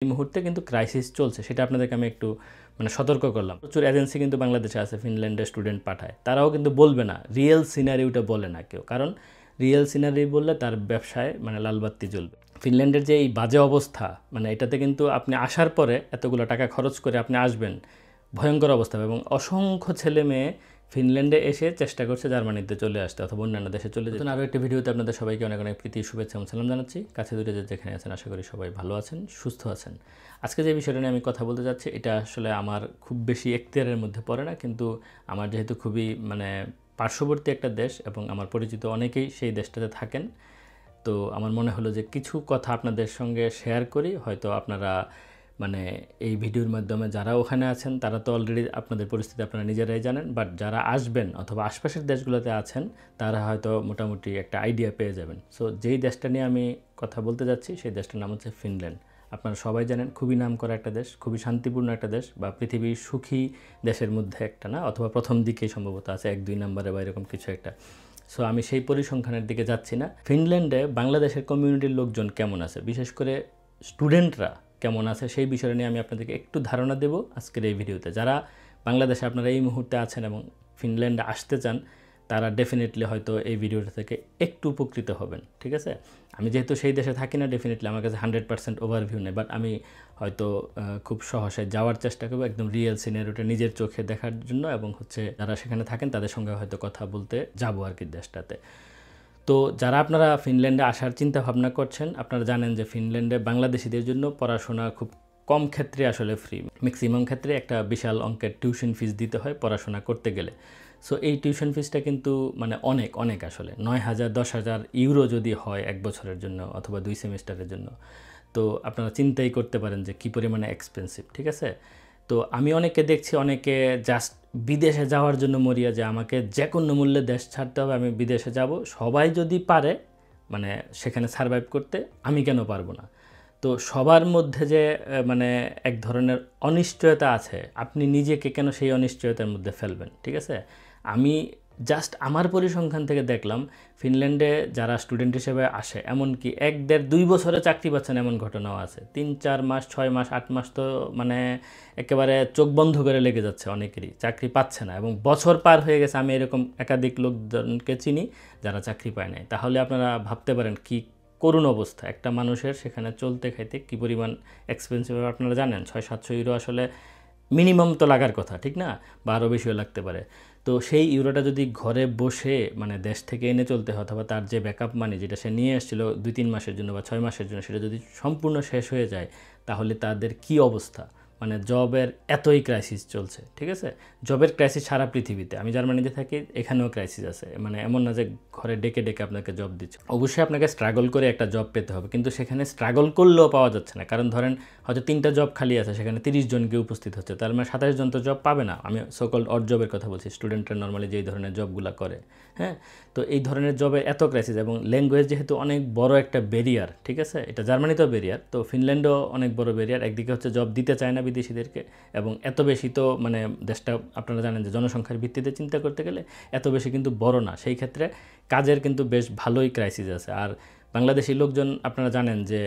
এই মুহূর্তে কিন্তু ক্রাইসিস চলছে, সেটা আপনাদেরকে আমি একটু মানে সতর্ক করলাম। প্রচুর এজেন্সি কিন্তু বাংলাদেশে আছে, ফিনল্যান্ডে স্টুডেন্ট পাঠায়, তারাও কিন্তু বলবে না, রিয়েল সিনারিওটা বলে না কেউ, কারণ রিয়েল সিনারি বললে তার ব্যবসায় মানে লালবাতি জ্বলবে। ফিনল্যান্ডের যে এই বাজে অবস্থা, মানে এটাতে কিন্তু আপনি আসার পরে এতগুলো টাকা খরচ করে আপনি আসবেন, ভয়ঙ্কর অবস্থা। এবং অসংখ্য ছেলে মেয়ে ফিনল্যান্ডে এসে চেষ্টা করছে জার্মানিতে চলে আসতে অথবা অন্যান্য দেশে চলে যেতে। আরও একটি ভিডিওতে আপনাদের সবাইকে অনেক অনেক প্রীতি, শুভেচ্ছা এবং সালাম জানাচ্ছি। কাছে দূরে যেখানে আছেন আশা করি সবাই ভালো আছেন, সুস্থ আছেন। আজকে যে বিষয়টা নিয়ে আমি কথা বলতে যাচ্ছি, এটা আসলে আমার খুব বেশি এখতিয়ারের মধ্যে পড়ে না, কিন্তু আমার যেহেতু খুবই মানে পার্শ্ববর্তী একটা দেশ এবং আমার পরিচিত অনেকেই সেই দেশটাতে থাকেন, তো আমার মনে হলো যে কিছু কথা আপনাদের সঙ্গে শেয়ার করি। হয়তো আপনারা মানে এই ভিডিওর মাধ্যমে যারা ওখানে আছেন তারা তো অলরেডি আপনাদের পরিস্থিতি আপনারা নিজেরাই জানেন, বাট যারা আসবেন অথবা আশপাশের দেশগুলোতে আছেন তারা হয়তো মোটামুটি একটা আইডিয়া পেয়ে যাবেন। সো যেই দেশটা নিয়ে আমি কথা বলতে যাচ্ছি সেই দেশটার নাম হচ্ছে ফিনল্যান্ড। আপনারা সবাই জানেন, খুবই নামকরা একটা দেশ, খুবই শান্তিপূর্ণ একটা দেশ, বা পৃথিবীর সুখী দেশের মধ্যে একটা, না অথবা প্রথম দিকেই সম্ভবত আছে, 1-2 নম্বরে বা এরকম কিছু একটা। সো আমি সেই পরিসংখ্যানের দিকে যাচ্ছি না। ফিনল্যান্ডে বাংলাদেশের কমিউনিটির লোকজন কেমন আছে, বিশেষ করে স্টুডেন্টরা কেমন আছে, সেই বিষয় নিয়ে আমি আপনাদেরকে একটু ধারণা দেব আজকের এই ভিডিওতে। যারা বাংলাদেশে আপনারা এই মুহূর্তে আছেন এবং ফিনল্যান্ডে আসতে চান, তারা ডেফিনেটলি হয়তো এই ভিডিওটা থেকে একটু উপকৃত হবেন, ঠিক আছে? আমি যেহেতু সেই দেশে থাকি না, ডেফিনেটলি আমার কাছে 100% ওভারভিউ নেই, বাট আমি হয়তো খুব সহসায় যাওয়ার চেষ্টা করবো একদম রিয়েল সিনারিওটা নিজের চোখে দেখার জন্য, এবং হচ্ছে যারা সেখানে থাকেন তাদের সঙ্গে হয়তো কথা বলতে যাবো আর কি দেশটাতে। তো যারা আপনারা ফিনল্যান্ডে আসার চিন্তা ভাবনা করছেন, আপনারা জানেন যে ফিনল্যান্ডে বাংলাদেশিদের জন্য পড়াশোনা খুব কম ক্ষেত্রে আসলে ফ্রি, ম্যাক্সিমাম ক্ষেত্রে একটা বিশাল অঙ্কের টিউশন ফিস দিতে হয় পড়াশোনা করতে গেলে। সো এই টিউশন ফিসটা কিন্তু মানে অনেক অনেক আসলে 9,000-10,000 ইউরো যদি হয় এক বছরের জন্য অথবা 2 সেমিস্টারের জন্য, তো আপনারা চিন্তাই করতে পারেন যে কী পরিমাণে এক্সপেন্সিভ, ঠিক আছে? তো আমি অনেকে দেখছি, অনেকে জাস্ট বিদেশে যাওয়ার জন্য মরিয়া, যে আমাকে যে কোনো মূল্যে দেশ ছাড়তে হবে, আমি বিদেশে যাব। সবাই যদি পারে মানে সেখানে সারভাইভ করতে, আমি কেন পারবো না? তো সবার মধ্যে যে মানে এক ধরনের অনিশ্চয়তা আছে, আপনি নিজেকে কেন সেই অনিশ্চয়তার মধ্যে ফেলবেন, ঠিক আছে? আমি জাস্ট আমার পরিসংখ্যান থেকে দেখলাম, ফিনল্যান্ডে যারা স্টুডেন্ট হিসেবে আসে, এমনকি 1-1.5-2 বছরে চাকরি পাচ্ছেন এমন ঘটনাও আছে। 3-4 মাস, 6 মাস, 8 মাস তো মানে একেবারে চোখ বন্ধ করে লেগে যাচ্ছে, অনেকেরই চাকরি পাচ্ছে না, এবং বছর পার হয়ে গেছে। আমি এরকম একাধিক লোকজনকে চিনি যারা চাকরি পায় নাই। তাহলে আপনারা ভাবতে পারেন কি করুণ অবস্থা একটা মানুষের, সেখানে চলতে খাইতে কী পরিমাণ এক্সপেন্সিভ। আপনারা জানেন 600-700 ইউরো আসলে মিনিমাম তো লাগার কথা, ঠিক না? বা আরও বেশিও লাগতে পারে। তো সেই ইউরোটা যদি ঘরে বসে মানে দেশ থেকে এনে চলতে হয়, অথবা তার যে ব্যাকআপ মানি যেটা সে নিয়ে এসেছিলো 2-3 মাসের জন্য বা 6 মাসের জন্য, সেটা যদি সম্পূর্ণ শেষ হয়ে যায়, তাহলে তাদের কি অবস্থা? মানে জবের এতই ক্রাইসিস চলছে, ঠিক আছে? জবের ক্রাইসিস সারা পৃথিবীতে। আমি জার্মানিতে থাকি, এখানেও ক্রাইসিস আছে। মানে এমন না যে ঘরে ডেকে ডেকে আপনাকে জব দিচ্ছে। অবশ্যই আপনাকে স্ট্রাগল করে একটা জব পেতে হবে, কিন্তু সেখানে স্ট্রাগল করলেও পাওয়া যাচ্ছে না। কারণ ধরেন হয়তো 3টা জব খালি আছে, সেখানে 30 জন গিয়ে উপস্থিত হচ্ছে, তার মানে 27 জন তো জব পাবে না। আমি সকল অড জবের কথা বলছি, স্টুডেন্টরা নর্মালি যেই ধরনের জবগুলো করে, হ্যাঁ? তো এই ধরনের জবে এত ক্রাইসিস, এবং ল্যাঙ্গুয়েজ যেহেতু অনেক বড় একটা ব্যারিয়ার, ঠিক আছে? এটা জার্মানিতেও ব্যারিয়ার, তো ফিনল্যান্ডও অনেক বড় ব্যারিয়ার। একদিকে হচ্ছে জব দিতে চায় না বিদেশিদেরকে, এবং এত বেশি তো মানে দেশটা আপনারা জানেন যে জনসংখ্যার ভিত্তিতে চিন্তা করতে গেলে এত বেশি কিন্তু বড় না, সেই ক্ষেত্রে কাজের কিন্তু বেশ ভালোই ক্রাইসিস আছে। আর বাংলাদেশি লোকজন আপনারা জানেন যে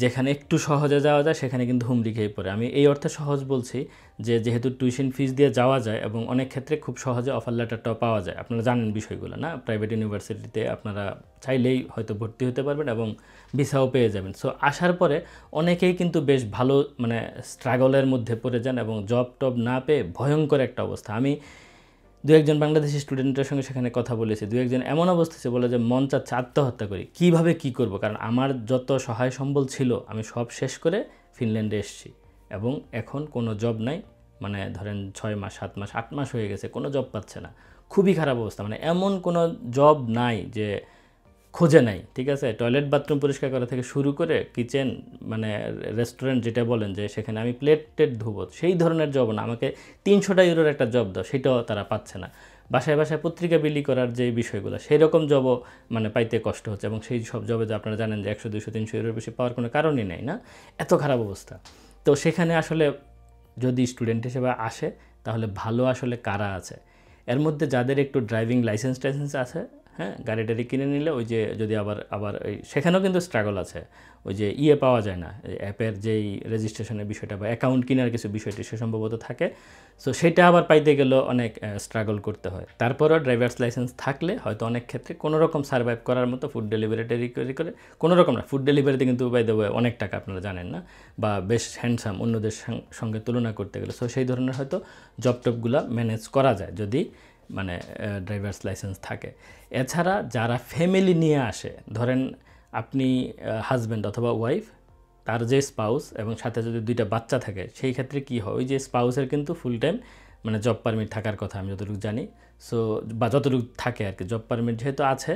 যেখানে একটু সহজে যাওয়া যায় সেখানে কিন্তু হুমড়ি খেয়ে পড়ে। আমি এই অর্থে সহজ বলছি যে যেহেতু টিউশন ফিস দিয়ে যাওয়া যায়, এবং অনেক ক্ষেত্রে খুব সহজে অফার লেটারটাও পাওয়া যায়। আপনারা জানেন বিষয়গুলো, না? প্রাইভেট ইউনিভার্সিটিতে আপনারা চাইলেই হয়তো ভর্তি হতে পারবেন এবং ভিসাও পেয়ে যাবেন। সো আসার পরে অনেকেই কিন্তু বেশ ভালো মানে স্ট্রাগলের মধ্যে পড়ে যান, এবং জব টব না পেয়ে ভয়ঙ্কর একটা অবস্থা। আমি 2-1 বাংলাদেশি স্টুডেন্টের সঙ্গে সেখানে কথা বলেছি, 2-1 এমন অবস্থা বলে যে মন চাচ্ছে আত্মহত্যা করি, কীভাবে কী করব, কারণ আমার যত সহায় সম্বল ছিল আমি সব শেষ করে ফিনল্যান্ডে এসেছি, এবং এখন কোনো জব নাই। মানে ধরেন 6 মাস, 7 মাস, 8 মাস হয়ে গেছে, কোনো জব পাচ্ছে না। খুবই খারাপ অবস্থা, মানে এমন কোনো জব নাই যে খোঁজে নাই, ঠিক আছে? টয়লেট বাথরুম পরিষ্কার করা থেকে শুরু করে কিচেন মানে রেস্টুরেন্ট যেটা বলেন যে সেখানে আমি প্লেট ধুবো, সেই ধরনের জব না। আমাকে 300 ইউরোর একটা জব দাও, সেটাও তারা পাচ্ছে না। বাসায় বাসায় পত্রিকা বিলি করার যে বিষয়গুলো, সেই রকম জবও মানে পাইতে কষ্ট হচ্ছে, এবং সেই সব জবে যে আপনারা জানেন যে 100-200-300 ইউরোর বেশি পাওয়ার কোনো কারণই নেই, না? এত খারাপ অবস্থা। তো সেখানে আসলে যদি স্টুডেন্ট হিসেবে আসে, তাহলে ভালো আসলে কারা আছে? এর মধ্যে যাদের একটু ড্রাইভিং লাইসেন্স টাইসেন্স আছে, হ্যাঁ, গাড়ি টাড়ি কিনে নিলে ওই যে যদি আবার ওই সেখানেও কিন্তু স্ট্রাগল আছে, ওই যে পাওয়া যায় না, অ্যাপের যেই রেজিস্ট্রেশনের বিষয়টা বা অ্যাকাউন্ট কেনার কিছু বিষয়টি সে সম্ভবত থাকে। সো সেটা আবার পাইতে গেলেও অনেক স্ট্রাগল করতে হয়। তারপরেও ড্রাইভার্স লাইসেন্স থাকলে হয়তো অনেক ক্ষেত্রে কোনো রকম সার্ভাইভ করার মতো ফুড ডেলিভারি টেলিভারি করে, কোনো রকম না, ফুড ডেলিভারিতে কিন্তু বাই দ্য ওয়ে অনেক টাকা আপনারা জানেন না, বা বেশ হ্যান্ডসাম অন্যদের সঙ্গে তুলনা করতে গেলে। সো সেই ধরনের হয়তো জব টপগুলো ম্যানেজ করা যায় যদি মানে ড্রাইভার্স লাইসেন্স থাকে। এছাড়া যারা ফ্যামিলি নিয়ে আসে, ধরেন আপনি হাজব্যান্ড অথবা ওয়াইফ, তার যে স্পাউস এবং সাথে যদি 2টা বাচ্চা থাকে, সেই ক্ষেত্রে কী হয়, ওই যে স্পাউসের কিন্তু ফুল টাইম মানে জব পারমিট থাকার কথা আমি যতটুকু জানি। সো বা যতটুকু থাকে আর কি, জব পারমিট যেহেতু আছে,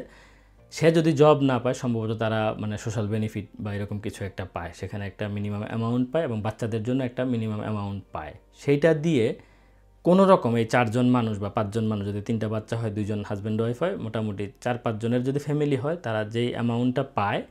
সে যদি জব না পায় সম্ভবত তারা মানে সোশ্যাল বেনিফিট বা এরকম কিছু একটা পায়, সেখানে একটা মিনিমাম অ্যামাউন্ট পায় এবং বাচ্চাদের জন্য একটা মিনিমাম অ্যামাউন্ট পায়। সেইটা দিয়ে কোনো রকম এই 4 জন মানুষ বা 5 জন মানুষ, যদি 3টা বাচ্চা হয়, 2 জন হাজব্যান্ড ওয়াইফ হয়, মোটামুটি 4-5 জনের যদি ফ্যামিলি হয়, তারা যেই অ্যামাউন্টটা পায়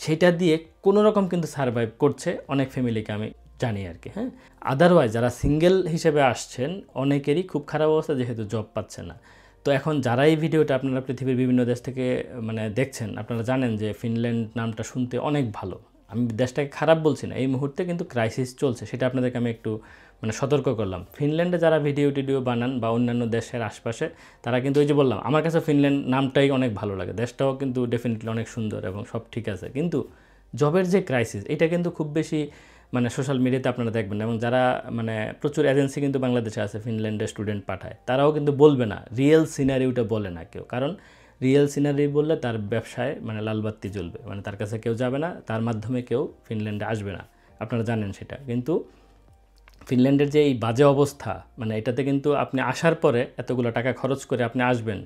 সেটা দিয়ে কোনো রকম কিন্তু সারভাইভ করছে অনেক ফ্যামিলিকে আমি জানি আর কি। হ্যাঁ, আদারওয়াইজ যারা সিঙ্গেল হিসেবে আসছেন অনেকেরই খুব খারাপ অবস্থা, যেহেতু জব পাচ্ছে না। তো এখন যারা এই ভিডিওটা আপনারা পৃথিবীর বিভিন্ন দেশ থেকে মানে দেখছেন, আপনারা জানেন যে ফিনল্যান্ড নামটা শুনতে অনেক ভালো। আমি দেশটাকে খারাপ বলছি না, এই মুহূর্তে কিন্তু ক্রাইসিস চলছে, সেটা আপনাদেরকে আমি একটু মানে সতর্ক করলাম। ফিনল্যান্ডে যারা ভিডিও টিডিও বানান বা অন্যান্য দেশের আশপাশে, তারা কিন্তু ওই যে বললাম, আমার কাছে ফিনল্যান্ড নামটাই অনেক ভালো লাগে, দেশটাও কিন্তু ডেফিনেটলি অনেক সুন্দর এবং সব ঠিক আছে, কিন্তু জবের যে ক্রাইসিস, এটা কিন্তু খুব বেশি মানে সোশ্যাল মিডিয়াতে আপনারা দেখবেন। এবং যারা মানে প্রচুর এজেন্সি কিন্তু বাংলাদেশে আছে ফিনল্যান্ডে স্টুডেন্ট পাঠায়, তারাও কিন্তু বলবে না, রিয়েল সিনারিওটা বলে না কেউ, কারণ রিয়েল সিনারি বললে তার ব্যবসায় মানে লালবাতি জ্বলবে, মানে তার কাছে কেউ যাবে না, তার মাধ্যমে কেউ ফিনল্যান্ডে আসবে না, আপনারা জানেন সেটা। কিন্তু ফিনল্যান্ডের যে এই বাজে অবস্থা, মানে এটাতে কিন্তু আপনি আসার পরে এতগুলো টাকা খরচ করে আপনি আসবেন,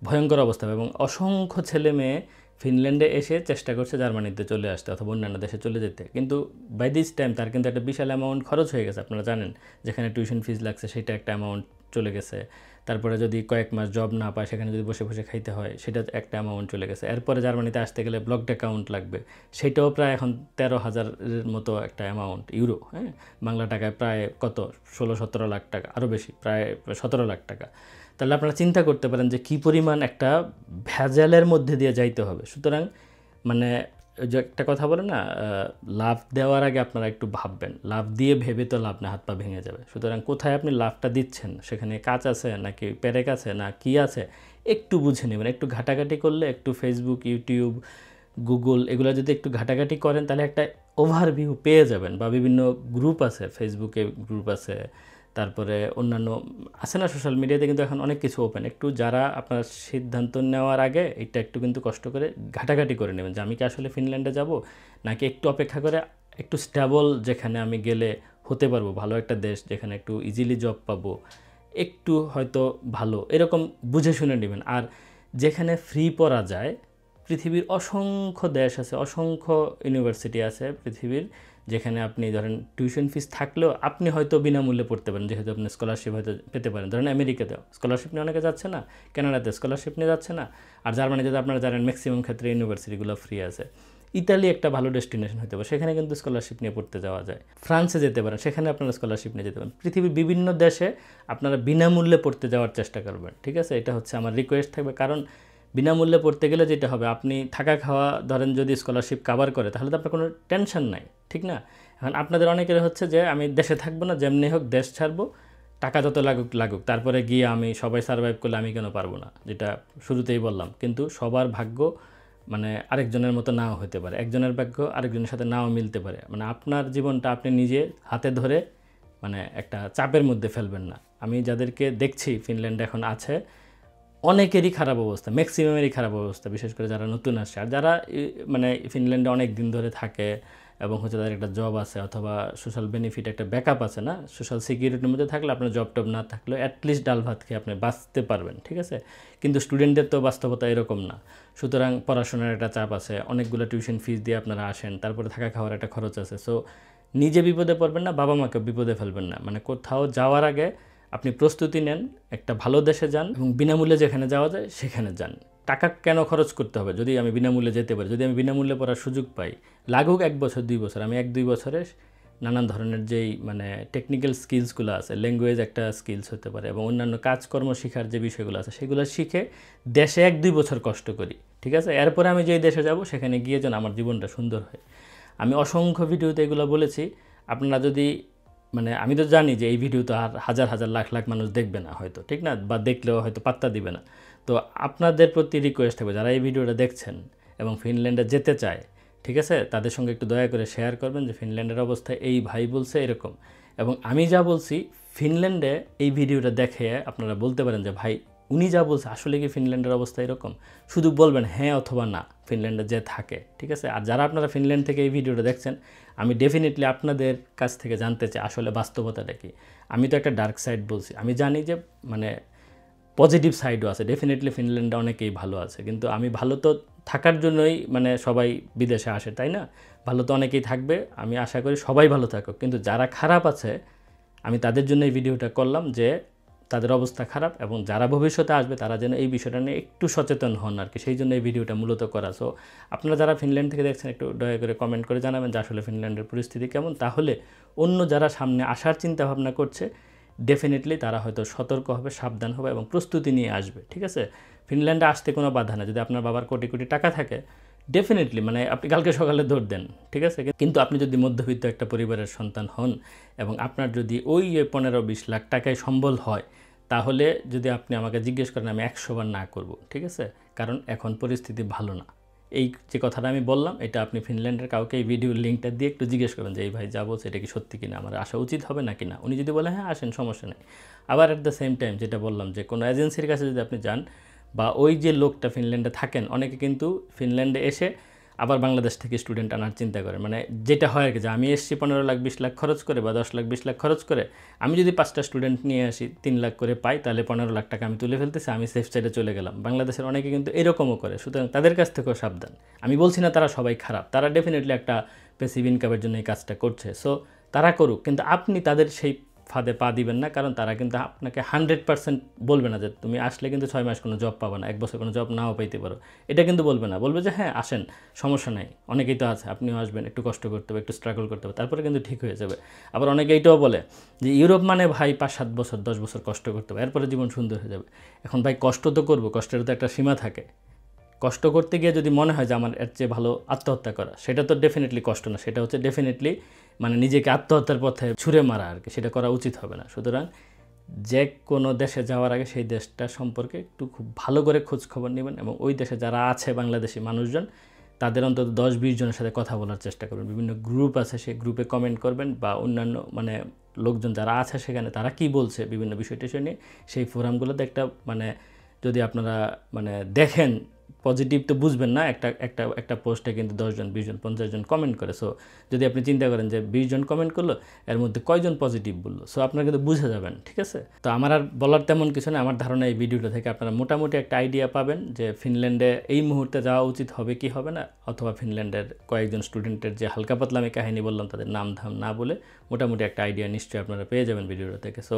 ভয়ঙ্কর অবস্থা। এবং অসংখ্য ছেলে মেয়ে ফিনল্যান্ডে এসে চেষ্টা করছে জার্মানিতে চলে আসতে অথবা অন্যান্য দেশে চলে যেতে, কিন্তু বাই দিস টাইম তার কিন্তু একটা বিশাল অ্যামাউন্ট খরচ হয়ে গেছে, আপনারা জানেন। যেখানে টিউশন ফিজ লাগছে সেটা একটা অ্যামাউন্ট চলে গেছে, তারপরে যদি কয়েক মাস জব না পায়, সেখানে যদি বসে বসে খাইতে হয়, সেটা একটা অ্যামাউন্ট চলে গেছে। এরপরে জার্মানিতে আসতে গেলে ব্লকড অ্যাকাউন্ট লাগবে, সেটাও প্রায় এখন 13,000-এর মতো একটা অ্যামাউন্ট ইউরো। হ্যাঁ, বাংলা টাকায় প্রায় কত 16-17 লাখ টাকা, আরও বেশি, প্রায় 17 লাখ টাকা। তাহলে আপনারা চিন্তা করতে পারেন যে কী পরিমাণ একটা ভেজালের মধ্যে দিয়ে যাইতে হবে। সুতরাং মানে ওই যে একটা কথা বলে না, লাভ দেওয়ার আগে আপনারা একটু ভাববেন, লাভ দিয়ে ভেবে তো লাভ না, হাত পা ভেঙে যাবে। সুতরাং কোথায় আপনি লাভটা দিচ্ছেন, সেখানে কাজ আছে নাকি পেরেক আছে না কি আছে, একটু বুঝে নেবেন। একটু ঘাটাঘাটি করলে, একটু ফেসবুক, ইউটিউব, গুগল এগুলো যদি একটু ঘাটাঘাটি করেন, তাহলে একটা ওভারভিউ পেয়ে যাবেন। বা বিভিন্ন গ্রুপ আছে, ফেসবুকে গ্রুপ আছে, তারপরে অন্যান্য আছে না, সোশ্যাল মিডিয়াতে কিন্তু এখন অনেক কিছু ওপেন। একটু যারা আপনার সিদ্ধান্ত নেওয়ার আগে এটা একটু কিন্তু কষ্ট করে ঘাটাঘাটি করে নেবেন, যে আমি কি আসলে ফিনল্যান্ডে যাব, নাকি একটু অপেক্ষা করে একটু স্টেবল যেখানে আমি গেলে হতে পারবো, ভালো একটা দেশ যেখানে একটু ইজিলি জব পাবো, একটু হয়তো ভালো, এরকম বুঝে শুনে নেবেন। আর যেখানে ফ্রি পড়া যায়, পৃথিবীর অসংখ্য দেশ আছে, অসংখ্য ইউনিভার্সিটি আছে পৃথিবীর, যেখানে আপনি ধরেন টিউশন ফিস থাকলেও আপনি হয়তো বিনামূল্যে পড়তে পারেন, যেহেতু আপনি স্কলারশিপ হয়তো পেতে পারেন। ধরেন আমেরিকাতেও স্কলারশিপ নিয়ে অনেকে যাচ্ছে না, কানাডাতে স্কলারশিপ নিয়ে যাচ্ছে না, আর জার্মানিতে তো আপনারা জানেন ম্যাক্সিমাম ক্ষেত্রে ইউনিভার্সিটিগুলো ফ্রি আছে। ইতালি একটা ভালো ডেস্টিনেশন হতে পারে, সেখানে কিন্তু স্কলারশিপ নিয়ে পড়তে যাওয়া যায়। ফ্রান্সে যেতে পারেন, সেখানে আপনারা স্কলারশিপ নিয়ে যেতে পারেন। পৃথিবীর বিভিন্ন দেশে আপনারা বিনামূল্যে পড়তে যাওয়ার চেষ্টা করবেন, ঠিক আছে? এটা হচ্ছে আমার রিকোয়েস্ট থাকবে, কারণ বিনামূল্যে পড়তে গেলে যেটা হবে, আপনি থাকা খাওয়া ধরেন যদি স্কলারশিপ কাভার করে, তাহলে তো আপনার কোনো টেনশন নাই, ঠিক না? এখন আপনাদের অনেকের হচ্ছে যে আমি দেশে থাকবো না, যেমনি হোক দেশ ছাড়বো, টাকা যত লাগুক লাগুক, তারপরে গিয়ে আমি সবাই সার্ভাইভ করলে আমি কেন পারবো না, যেটা শুরুতেই বললাম। কিন্তু সবার ভাগ্য মানে আরেকজনের মতো নাও হতে পারে, একজনের ভাগ্য আরেকজনের সাথে নাও মিলতে পারে। মানে আপনার জীবনটা আপনি নিজে হাতে ধরে মানে একটা চাপের মধ্যে ফেলবেন না। আমি যাদেরকে দেখছি ফিনল্যান্ডে এখন আছে, অনেকেরই খারাপ অবস্থা, ম্যাক্সিমামেরই খারাপ অবস্থা, বিশেষ করে যারা নতুন আসে। আর যারা মানে ফিনল্যান্ডে অনেক দিন ধরে থাকে এবং হচ্ছে তাদের একটা জব আছে অথবা সোশ্যাল বেনিফিট একটা ব্যাকআপ আছে না, সোশ্যাল সিকিউরিটির মধ্যে থাকলে, আপনার জব টব না থাকলেও অ্যাটলিস্ট ডাল ভাত খেয়ে আপনি বাঁচতে পারবেন, ঠিক আছে? কিন্তু স্টুডেন্টদের তো বাস্তবতা এরকম না। সুতরাং পড়াশোনার একটা চাপ আছে, অনেকগুলো টিউশন ফিস দিয়ে আপনারা আসেন, তারপরে থাকা খাওয়ার একটা খরচ আছে। সো নিজে বিপদে পড়বেন না, বাবা মাকে বিপদে ফেলবেন না। মানে কোথাও যাওয়ার আগে আপনি প্রস্তুতি নেন, একটা ভালো দেশে যান এবং বিনামূল্যে যেখানে যাওয়া যায় সেখানে যান। টাকা কেন খরচ করতে হবে যদি আমি বিনামূল্যে যেতে পারি, যদি আমি বিনামূল্যে পড়ার সুযোগ পাই? লাগুক 1 বছর 2 বছর, আমি 1-2 বছরে নানান ধরনের যেই মানে টেকনিক্যাল স্কিলসগুলো আছে, ল্যাঙ্গুয়েজ একটা স্কিলস হতে পারে এবং অন্যান্য কাজকর্ম শেখার যে বিষয়গুলো আছে সেগুলো শিখে দেশে 1-2 বছর কষ্ট করি, ঠিক আছে? এরপরে আমি যেই দেশে যাব সেখানে গিয়ে যেন আমার জীবনটা সুন্দর হয়। আমি অসংখ্য ভিডিওতে এগুলো বলেছি। আপনারা যদি মানে আমি তো জানি যে এই ভিডিও তো আর হাজার হাজার লাখ লাখ মানুষ দেখবে না হয়তো, ঠিক না? বা দেখলেও হয়তো পাত্তা দিবে না। তো আপনাদের প্রতি রিকোয়েস্ট থাকবে যারা এই ভিডিওটা দেখছেন এবং ফিনল্যান্ডে যেতে চায়, ঠিক আছে, তাদের সঙ্গে একটু দয়া করে শেয়ার করবেন যে ফিনল্যান্ডের অবস্থা এই ভাই বলছে এরকম, এবং আমি যা বলছি ফিনল্যান্ডে এই ভিডিওটা দেখে আপনারা বলতে পারেন যে ভাই উনি যা বলছে আসলে কি ফিনল্যান্ডের অবস্থা এরকম, শুধু বলবেন হ্যাঁ অথবা না ফিনল্যান্ডে যে থাকে, ঠিক আছে? আর যারা আপনারা ফিনল্যান্ড থেকে এই ভিডিওটা দেখছেন আমি ডেফিনেটলি আপনাদের কাছ থেকে জানতে চাই আসলে বাস্তবতাটা কি। আমি তো একটা ডার্ক সাইড বলছি, আমি জানি যে মানে পজিটিভ সাইডও আছে, ডেফিনেটলি ফিনল্যান্ডে অনেকেই ভালো আছে, কিন্তু আমি ভালো তো থাকার জন্যই মানে সবাই বিদেশে আসে, তাই না? ভালো তো অনেকেই থাকবে, আমি আশা করি সবাই ভালো থাকুক, কিন্তু যারা খারাপ আছে আমি তাদের জন্য এই ভিডিওটা করলাম যে তাদের অবস্থা খারাপ এবং যারা ভবিষ্যতে আসবে তারা যেন এই বিষয়টা নিয়ে একটু সচেতন হন আর কি, সেই জন্য এই ভিডিওটা মূলত করা। সো আপনারা যারা ফিনল্যান্ড থেকে দেখছেন একটু দয়া করে কমেন্ট করে জানাবেন যে আসলে ফিনল্যান্ডের পরিস্থিতি কেমন, তাহলে অন্য যারা সামনে আসার চিন্তা ভাবনা করছে ডেফিনেটলি তারা হয়তো সতর্ক হবে, সাবধান হবে এবং প্রস্তুতি নিয়ে আসবে, ঠিক আছে? ফিনল্যান্ডে আসতে কোনো বাধা না, যদি আপনার বাবার কোটি কোটি টাকা থাকে ডেফিনেটলি মানে আপনি কালকে সকালে দৌড় দেন, ঠিক আছে? কিন্তু আপনি যদি মধ্যবিত্ত একটা পরিবারের সন্তান হন এবং আপনার যদি ওই 15-20 লাখ টাকায় সম্বল হয়, তাহলে যদি আপনি আমাকে জিজ্ঞেস করেন আমি 100 বার না করব, ঠিক আছে? কারণ এখন পরিস্থিতি ভালো না। এই যে কথাটা আমি বললাম এটা আপনি ফিনল্যান্ডের কাউকে এই ভিডিওর লিঙ্কটা দিয়ে একটু জিজ্ঞেস করবেন যে এই ভাই যা বলছে এটা কি সত্যি কিনা, আমার আসা উচিত হবে নাকি না। উনি যদি বলে হ্যাঁ আসেন সমস্যা নেই। আবার অ্যাট দ্য সেম টাইম যেটা বললাম যে কোনো এজেন্সির কাছে যদি আপনি যান বা ওই যে লোকটা ফিনল্যান্ডে থাকেন, অনেকে কিন্তু ফিনল্যান্ডে এসে আবার বাংলাদেশ থেকে স্টুডেন্ট আনার চিন্তা করেন, মানে যেটা হয় আর কি যে আমি এসেছি 15 লাখ 20 লাখ খরচ করে বা 10 লাখ 20 লাখ খরচ করে, আমি যদি 5টা স্টুডেন্ট নিয়ে আসি 3 লাখ করে পাই তাহলে 15 লাখ টাকা আমি তুলে ফেলতেছি, আমি সেফ সাইডে চলে গেলাম। বাংলাদেশের অনেকে কিন্তু এরকমও করে, সুতরাং তাদের কাছ থেকেও সাবধান। আমি বলছি না তারা সবাই খারাপ, তারা ডেফিনেটলি একটা প্যাসিভ ইনকামের জন্য এই কাজটা করছে, সো তারা করুক, কিন্তু আপনি তাদের সেই ফাঁদে পা দিবেন না, কারণ তারা কিন্তু আপনাকে 100% বলবে না যে তুমি আসলে কিন্তু 6 মাস কোনো জব পাবে না, 1 বছর কোনো জব নাও পাইতে পারো, এটা কিন্তু বলবে না। বলবে যে হ্যাঁ আসেন সমস্যা নাই, অনেকেই তো আছে, আপনিও আসবেন, একটু কষ্ট করতে হবে, একটু স্ট্রাগল করতে হবে, তারপরে কিন্তু ঠিক হয়ে যাবে। আবার অনেকে এইটাও বলে যে ইউরোপ মানে ভাই 5-7 বছর 10 বছর কষ্ট করতে হবে এরপরে জীবন সুন্দর হয়ে যাবে। এখন ভাই কষ্ট তো করবো, কষ্টের তো একটা সীমা থাকে। কষ্ট করতে গিয়ে যদি মনে হয় যে আমার এর চেয়ে ভালো আত্মহত্যা করা, সেটা তো ডেফিনেটলি কষ্ট না, সেটা হচ্ছে ডেফিনেটলি মানে নিজেকে আত্মহত্যার পথে ছুঁড়ে মারা আর কি, সেটা করা উচিত হবে না। সুতরাং যে কোনো দেশে যাওয়ার আগে সেই দেশটা সম্পর্কে একটু খুব ভালো করে খোঁজ খবর নেবেন এবং ওই দেশে যারা আছে বাংলাদেশি মানুষজন তাদের অন্তত 10-20 জনের সাথে কথা বলার চেষ্টা করবেন। বিভিন্ন গ্রুপ আছে সেই গ্রুপে কমেন্ট করবেন বা অন্যান্য মানে লোকজন যারা আছে সেখানে তারা কি বলছে বিভিন্ন বিষয় টিষয় নিয়ে সেই ফোরামগুলোতে একটা মানে যদি আপনারা মানে দেখেন পজিটিভ তো বুঝবেন না, একটা একটা একটা পোস্টে কিন্তু 10 জন 20 জন 50 জন কমেন্ট করে। সো যদি আপনি চিন্তা করেন যে 20 জন কমেন্ট করলো এর মধ্যে কয়জন পজিটিভ বললো, সো আপনারা কিন্তু বুঝে যাবেন, ঠিক আছে? তো আমার আর বলার তেমন কিছু না, আমার ধারণা এই ভিডিওটা থেকে আপনারা মোটামুটি একটা আইডিয়া পাবেন যে ফিনল্যান্ডে এই মুহূর্তে যাওয়া উচিত হবে কি হবে না, অথবা ফিনল্যান্ডের কয়েকজন স্টুডেন্টের যে হালকা পাতলা আমি কাহিনী বললাম তাদের নাম ধাম না বলে মোটামুটি একটা আইডিয়া নিশ্চয়ই আপনারা পেয়ে যাবেন ভিডিওটা থেকে। সো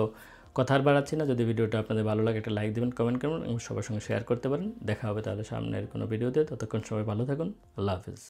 কথা আর বাড়াচ্ছি না, যদি ভিডিওটা আপনাদের ভালো লাগে একটা লাইক দেবেন, কমেন্ট করবেন এবং সবার সঙ্গে শেয়ার করতে পারেন। দেখা হবে তাহলে সামনের কোনো ভিডিওতে, ততক্ষণ সবাই ভালো থাকুন, আল্লাহ হাফিজ।